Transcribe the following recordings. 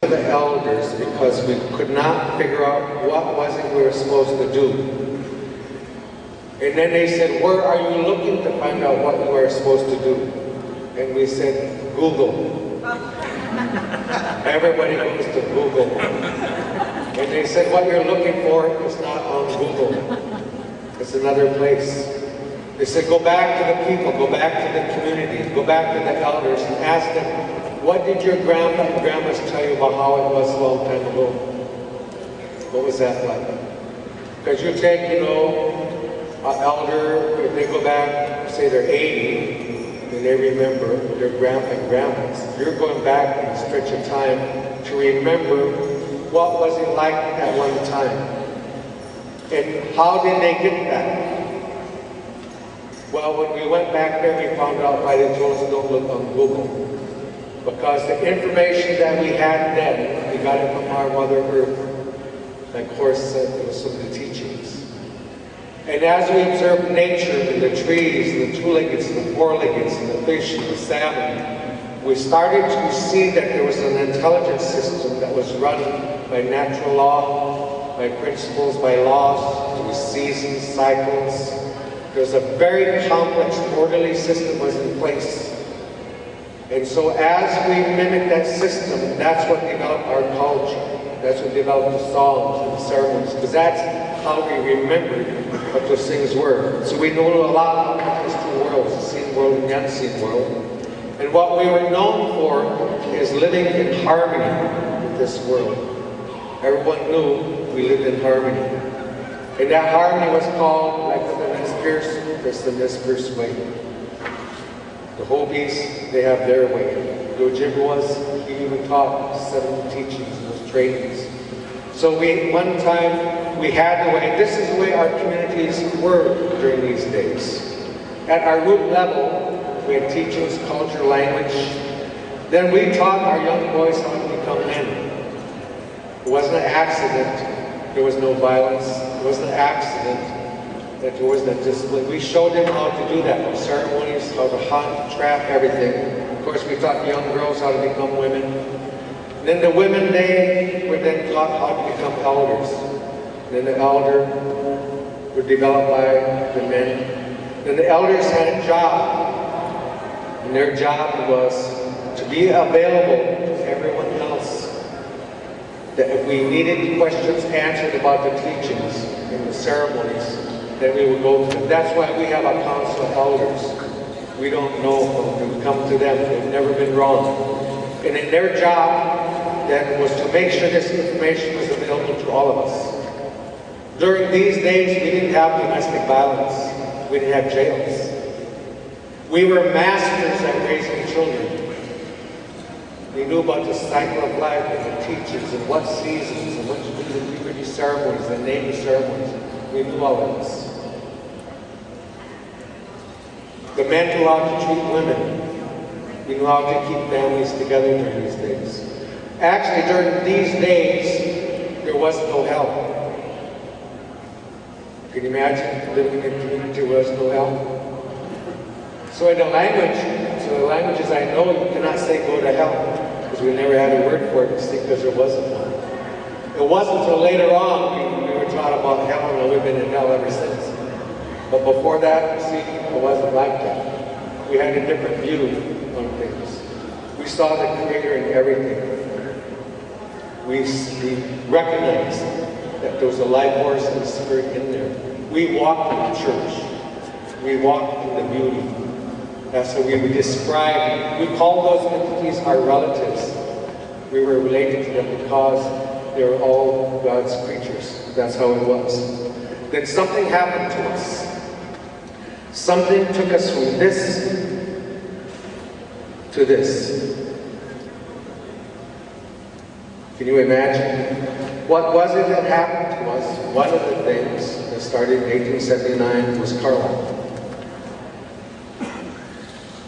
The elders, because we could not figure out what was it we were supposed to do. And then they said, where are you looking to find out what you are supposed to do? And we said, Google. Everybody goes to Google. And they said, what you're looking for is not on Google. It's another place. They said, go back to the people, go back to the community, go back to the elders and ask them, what did your grandpa and grandmas tell you about how it was a long time ago? What was that like? Because you take, an elder, if they go back, say they're 80, and they remember their grandpa and grandmas. You're going back in a stretch of time to remember what was it like at one time. And how did they get that? Well, when we went back there, we found out why they told us don't look on Google. Because the information that we had then, we got it from our Mother Earth. Like Horst said, it was some of the teachings. And as we observed nature, and the trees, and the two-leggeds, and the four-leggeds, and the fish, and the salmon, we started to see that there was an intelligence system that was run by natural law, by principles, by laws, there was seasons, cycles. There was a very complex, orderly system was in place. And so as we mimic that system, that's what developed our culture. That's what developed the songs and the ceremonies, because that's how we remembered what those things were. So we know a lot about those two worlds, the seen world and the unseen world. And what we were known for is living in harmony with this world. Everyone knew we lived in harmony. And that harmony was called, like the Nez Perce, that's the Nez Perce way. The Hobis, they have their way. The Ojibwas, he even taught 7 teachings and those trainings. So one time, we had the way, this is the way our communities were during these days. At our root level, we had teachings, culture, language. Then we taught our young boys how to become men. It wasn't an accident. There was no violence. It wasn't an accident that there was that discipline. We showed them how to do that, the ceremonies, how to hunt, trap, everything. Of course, we taught young girls how to become women. And then the women, they were then taught how to become elders. And then the elder were developed by the men. Then the elders had a job. And their job was to be available to everyone else. That if we needed questions answered about the teachings and the ceremonies, then we would go to them. That's why we have a council of elders. We don't know when we come to them. They've never been wrong. And in their job then was to make sure this information was available to all of us. During these days, we didn't have domestic violence. We didn't have jails. We were masters at raising children. We knew about the cycle of life and the teachings and what seasons and what to do the puberty ceremonies, the naming ceremonies. We knew all of this. The men knew how to treat women. We knew how to keep families together during these days. Actually, during these days, there was no hell. Can you imagine living in a community where there was no hell? So in the languages I know, you cannot say go to hell, because we never had a word for it, because there wasn't one. It wasn't until later on we were taught about hell, and we've been in hell ever since. But before that, see, it wasn't like that. We had a different view on things. We saw the Creator in everything. We recognized that there was a life force and a spirit in there. We walked in the church. We walked in the beauty. That's how we would describe. We call those entities our relatives. We were related to them because they were all God's creatures. That's how it was. Then something happened to us. Something took us from this to this. Can you imagine? What was it that happened to us? One of the things that started in 1879 was Carlisle.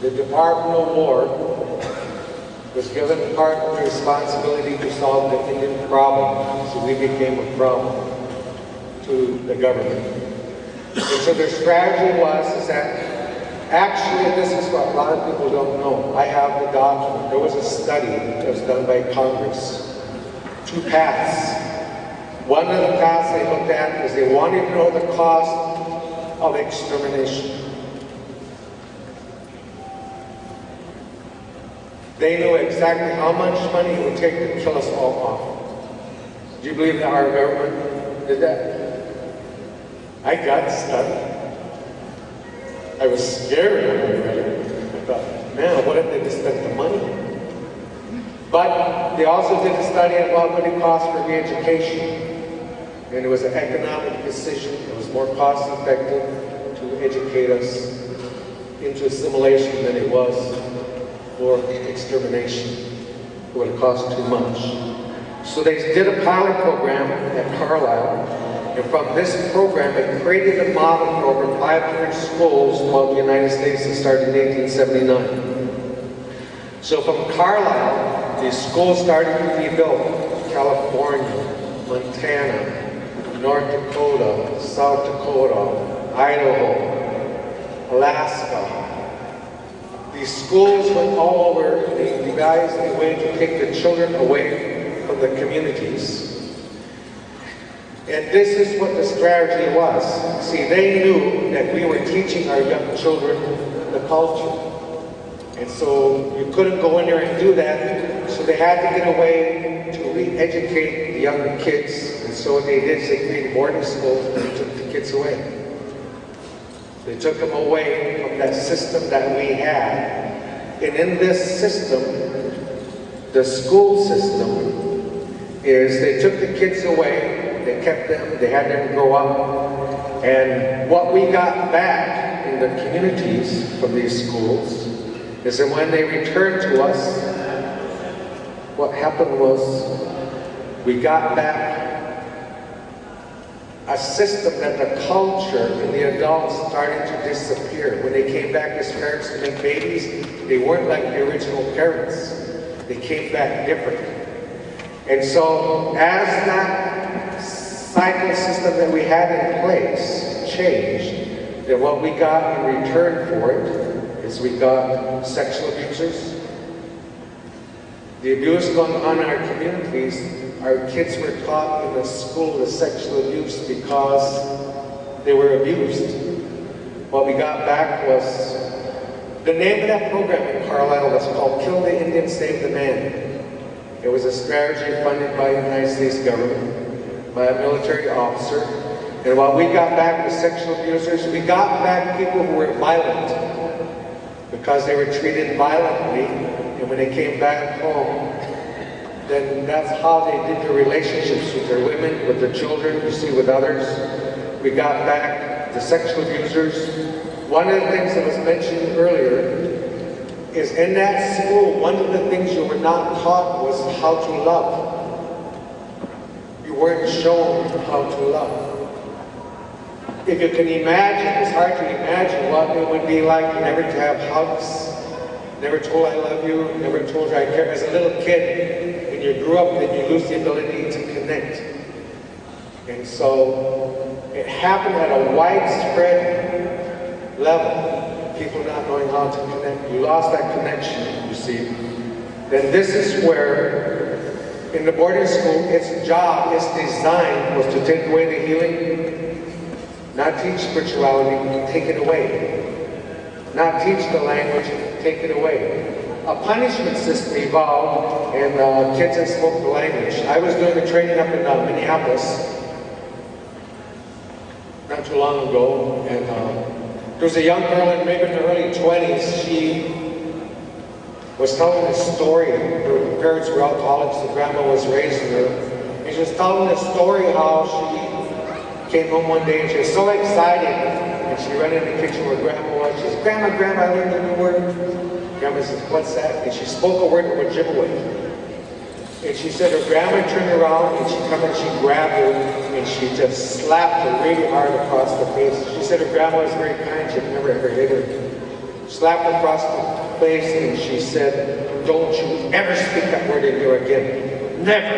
The Department of War was given part of the responsibility to solve the Indian problem, so we became a problem to the government. And so their strategy was that, actually, this is what a lot of people don't know. I have the document. There was a study that was done by Congress two paths. One of the paths they looked at is they wanted to know the cost of extermination. They knew exactly how much money it would take to kill us all off. Do you believe that our government did that? I got stunned. I was scared when I read it. I thought, man, what if they just spent the money? But they also did a study about what it cost for re-education. And it was an economic decision. It was more cost effective to educate us into assimilation than it was for extermination. It would have cost too much. So they did a pilot program at Carlisle, and from this program, it created a model for over 500 schools throughout the United States that started in 1879. So from Carlisle, these schools started to be built in California, Montana, North Dakota, South Dakota, Idaho, Alaska. These schools went all over. They devised a way to take the children away from the communities. And this is what the strategy was. See, they knew that we were teaching our young children the culture. And so you couldn't go in there and do that. So they had to get a way to re-educate the young kids. And so what they did is they created boarding schools and they took the kids away. They took them away from that system that we had. And in this system, the school system, is they took the kids away, they kept them, they had them grow up. And what we got back in the communities from these schools is that when they returned to us, what happened was we got back a system that the culture and the adults started to disappear. When they came back as parents to make babies, they weren't like the original parents. They came back different. And so as that cycle system that we had in place changed, then what we got in return for it is we got sexual abusers. The abuse going on in our communities, our kids were taught in the school of sexual abuse because they were abused. What we got back was, the name of that program in Carlisle was called Kill the Indian, Save the Man. It was a strategy funded by the United States government, by a military officer. And what we got back was sexual abusers. We got back people who were violent because they were treated violently. And when they came back home, then that's how they did their relationships with their women, with their children, you see, with others. We got back the sexual abusers. One of the things that was mentioned earlier is in that school, one of the things you were not taught was how to love. You weren't shown how to love. If you can imagine, it's hard to imagine what it would be like never to have hugs, never told I love you, never told you I care. As a little kid, when you grew up, then you lose the ability to connect. And so it happened at a widespread level. People not knowing how to connect. You lost that connection, you see. Then this is where, in the boarding school, its job, its design was to take away the healing, not teach spirituality, take it away. Not teach the language, take it away. A punishment system evolved, and kids that spoke the language. I was doing a training up in Minneapolis not too long ago, and there was a young girl in maybe in her early 20s. She was telling a story. Her parents were alcoholics, the grandma was raising her. And she was telling a story how she came home one day and she was so excited. And she ran in the kitchen where Grandma was. She said, Grandma, I learned a new word. Grandma said, what's that? And she spoke a word of Ojibwe. And she said her grandma turned around and she come and she grabbed her and she just slapped her really hard across the face. She said her grandma was very kind, she'd never ever hit her. Slapped her across the face and she said, don't you ever speak that word in here again. Never.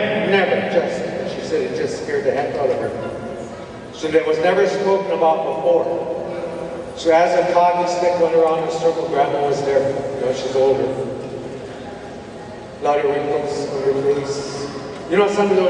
She said it just scared the heck out of her. So that was never spoken about before. So as a talking stick went around in a circle, Grandma was there. You know, she's older. A lot of wrinkles on her face. You know, somebody always